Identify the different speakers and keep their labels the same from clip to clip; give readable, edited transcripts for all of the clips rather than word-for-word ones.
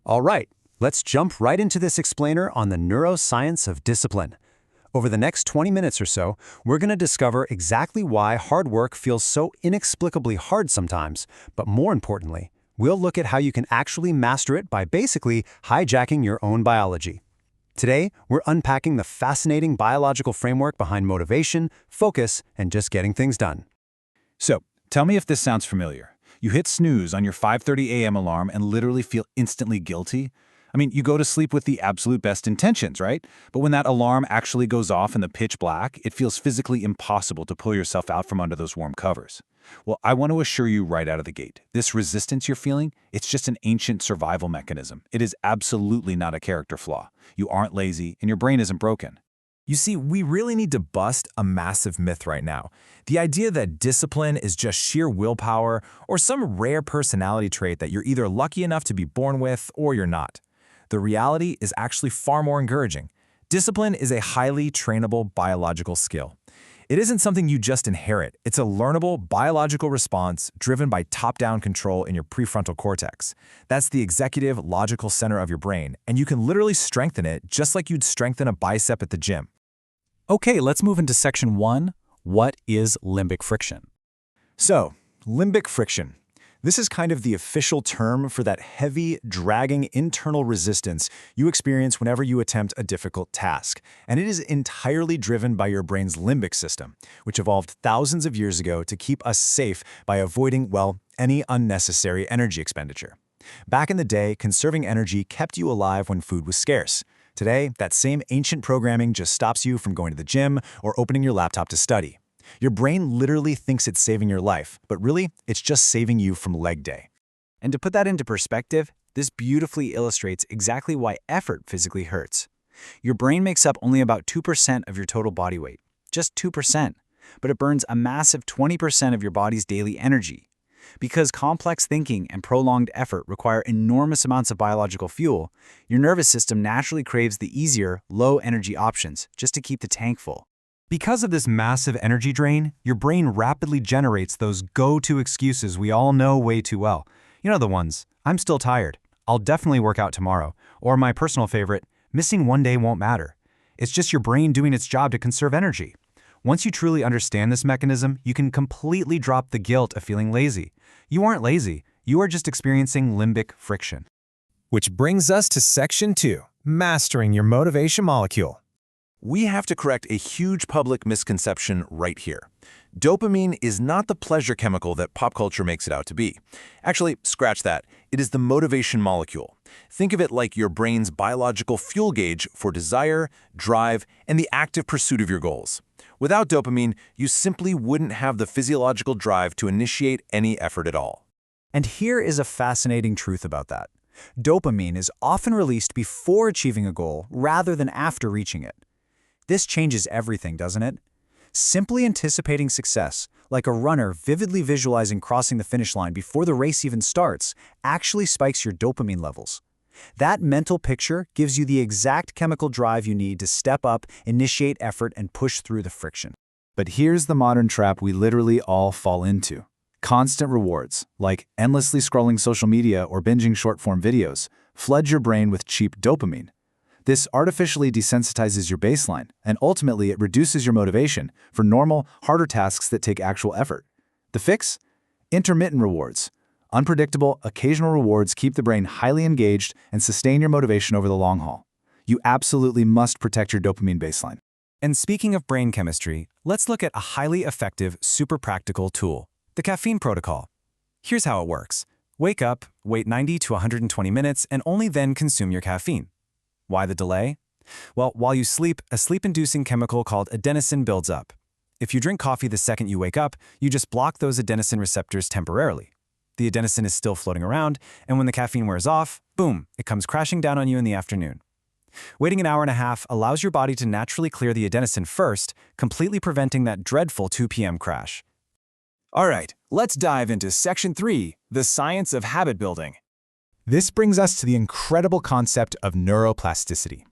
Speaker 1: All right, let's jump right into this explainer on the neuroscience of discipline. Over the next 20 minutes or so, we're going to discover exactly why hard work feels so inexplicably hard sometimes, but more importantly, we'll look at how you can actually master it by basically hijacking your own biology. Today, we're unpacking the fascinating biological framework behind motivation, focus, and just getting things done.
Speaker 2: So, tell me if this sounds familiar. You hit snooze on your 5:30 a.m. alarm and literally feel instantly guilty. I mean, you go to sleep with the absolute best intentions, right? But when that alarm actually goes off in the pitch black, it feels physically impossible to pull yourself out from under those warm covers. Well, I want to assure you right out of the gate, this resistance you're feeling, it's just an ancient survival mechanism. It is absolutely not a character flaw. You aren't lazy, and your brain isn't broken.
Speaker 3: You see, we really need to bust a massive myth right now. The idea that discipline is just sheer willpower or some rare personality trait that you're either lucky enough to be born with or you're not. The reality is actually far more encouraging. Discipline is a highly trainable biological skill. It isn't something you just inherit. It's a learnable biological response driven by top-down control in your prefrontal cortex. That's the executive logical center of your brain, and you can literally strengthen it just like you'd strengthen a bicep at the gym.
Speaker 4: Okay, let's move into section 1. What is limbic friction?
Speaker 5: So, limbic friction. This is kind of the official term for that heavy, dragging internal resistance you experience whenever you attempt a difficult task. And it is entirely driven by your brain's limbic system, which evolved thousands of years ago to keep us safe by avoiding, well, any unnecessary energy expenditure. Back in the day, conserving energy kept you alive when food was scarce. Today, that same ancient programming just stops you from going to the gym or opening your laptop to study. Your brain literally thinks it's saving your life, but really, it's just saving you from leg day.
Speaker 6: And to put that into perspective, this beautifully illustrates exactly why effort physically hurts. Your brain makes up only about 2% of your total body weight, just 2%, but it burns a massive 20% of your body's daily energy. Because complex thinking and prolonged effort require enormous amounts of biological fuel, your nervous system naturally craves the easier, low-energy options just to keep the tank full.
Speaker 7: Because of this massive energy drain, your brain rapidly generates those go-to excuses we all know way too well. You know the ones, I'm still tired, I'll definitely work out tomorrow, or my personal favorite, missing one day won't matter. It's just your brain doing its job to conserve energy. Once you truly understand this mechanism, you can completely drop the guilt of feeling lazy. You aren't lazy, you are just experiencing limbic friction.
Speaker 3: Which brings us to section 2, mastering your motivation molecule.
Speaker 8: We have to correct a huge public misconception right here. Dopamine is not the pleasure chemical that pop culture makes it out to be. Actually, scratch that. It is the motivation molecule. Think of it like your brain's biological fuel gauge for desire, drive, and the active pursuit of your goals. Without dopamine, you simply wouldn't have the physiological drive to initiate any effort at all.
Speaker 5: And here is a fascinating truth about that. Dopamine is often released before achieving a goal rather than after reaching it. This changes everything, doesn't it? Simply anticipating success, like a runner vividly visualizing crossing the finish line before the race even starts, actually spikes your dopamine levels. That mental picture gives you the exact chemical drive you need to step up, initiate effort, and push through the friction.
Speaker 2: But here's the modern trap we literally all fall into. Constant rewards, like endlessly scrolling social media or binging short-form videos, flood your brain with cheap dopamine. This artificially desensitizes your baseline, and ultimately it reduces your motivation for normal, harder tasks that take actual effort. The fix? Intermittent rewards. Unpredictable, occasional rewards keep the brain highly engaged and sustain your motivation over the long haul. You absolutely must protect your dopamine baseline.
Speaker 3: And speaking of brain chemistry, let's look at a highly effective, super practical tool, the caffeine protocol. Here's how it works. Wake up, wait 90 to 120 minutes, and only then consume your caffeine. Why the delay? Well, while you sleep, a sleep-inducing chemical called adenosine builds up. If you drink coffee the second you wake up, you just block those adenosine receptors temporarily. The adenosine is still floating around, and when the caffeine wears off, boom, it comes crashing down on you in the afternoon. Waiting an hour and a half allows your body to naturally clear the adenosine first, completely preventing that dreadful 2 p.m. crash.
Speaker 6: All right, let's dive into section 3, the science of habit building.
Speaker 3: This brings us to the incredible concept of neuroplasticity.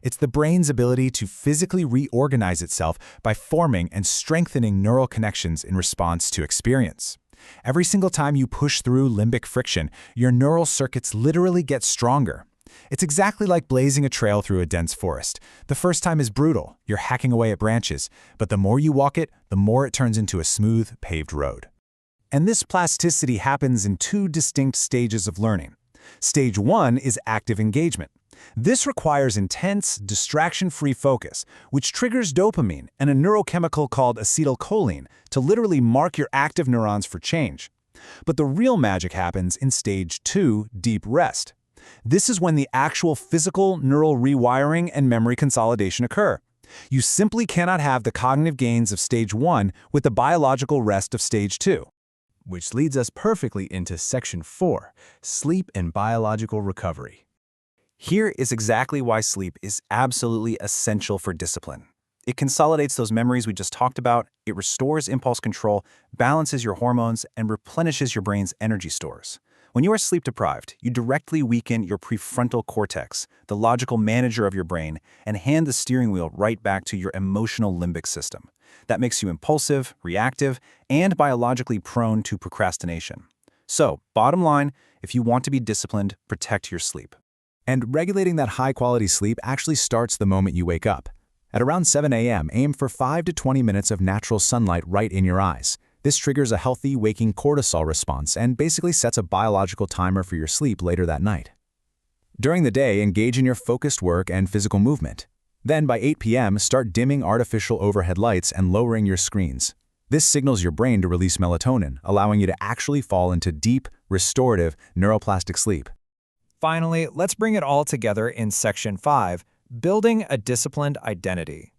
Speaker 3: It's the brain's ability to physically reorganize itself by forming and strengthening neural connections in response to experience.
Speaker 2: Every single time you push through limbic friction, your neural circuits literally get stronger. It's exactly like blazing a trail through a dense forest. The first time is brutal, you're hacking away at branches, but the more you walk it, the more it turns into a smooth, paved road.
Speaker 1: And this plasticity happens in two distinct stages of learning. Stage 1 is active engagement. This requires intense, distraction-free focus, which triggers dopamine and a neurochemical called acetylcholine to literally mark your active neurons for change. But the real magic happens in Stage 2, deep rest. This is when the actual physical neural rewiring and memory consolidation occur. You simply cannot have the cognitive gains of Stage 1 with the biological rest of Stage 2.
Speaker 3: Which leads us perfectly into Section 4, Sleep and Biological Recovery. Here is exactly why sleep is absolutely essential for discipline. It consolidates those memories we just talked about, it restores impulse control, balances your hormones, and replenishes your brain's energy stores. When you are sleep-deprived, you directly weaken your prefrontal cortex, the logical manager of your brain, and hand the steering wheel right back to your emotional limbic system. That makes you impulsive, reactive, and biologically prone to procrastination. So, bottom line, if you want to be disciplined, protect your sleep.
Speaker 2: And regulating that high-quality sleep actually starts the moment you wake up. At around 7 a.m., aim for 5 to 20 minutes of natural sunlight right in your eyes. This triggers a healthy, waking cortisol response and basically sets a biological timer for your sleep later that night. During the day, engage in your focused work and physical movement. Then, by 8 p.m., start dimming artificial overhead lights and lowering your screens. This signals your brain to release melatonin, allowing you to actually fall into deep, restorative, neuroplastic sleep.
Speaker 3: Finally, let's bring it all together in Section 5, Building a Disciplined Identity.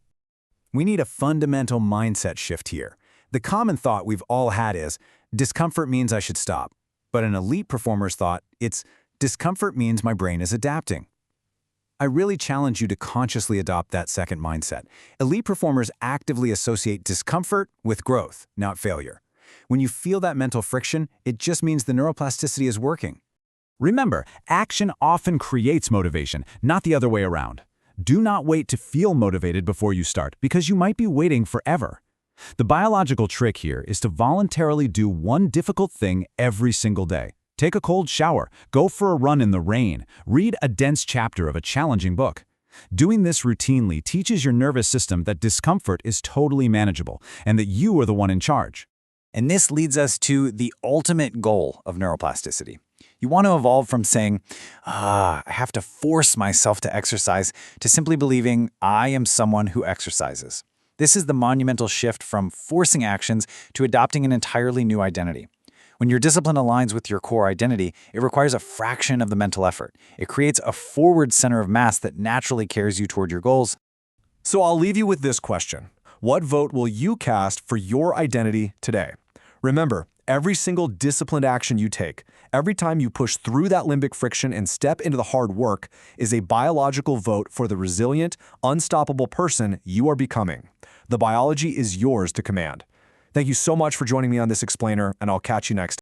Speaker 1: We need a fundamental mindset shift here. The common thought we've all had is, discomfort means I should stop. But an elite performer's thought, it's, discomfort means my brain is adapting. I really challenge you to consciously adopt that second mindset. Elite performers actively associate discomfort with growth, not failure. When you feel that mental friction, it just means the neuroplasticity is working. Remember, action often creates motivation, not the other way around. Do not wait to feel motivated before you start, because you might be waiting forever. The biological trick here is to voluntarily do one difficult thing every single day. Take a cold shower, go for a run in the rain, read a dense chapter of a challenging book. Doing this routinely teaches your nervous system that discomfort is totally manageable and that you are the one in charge.
Speaker 6: And this leads us to the ultimate goal of neuroplasticity. You want to evolve from saying, I have to force myself to exercise, to simply believing I am someone who exercises. This is the monumental shift from forcing actions to adopting an entirely new identity. When your discipline aligns with your core identity, it requires a fraction of the mental effort. It creates a forward center of mass that naturally carries you toward your goals.
Speaker 5: So I'll leave you with this question. What vote will you cast for your identity today? Remember, every single disciplined action you take, every time you push through that limbic friction and step into the hard work, is a biological vote for the resilient, unstoppable person you are becoming. The biology is yours to command. Thank you so much for joining me on this explainer, and I'll catch you next time.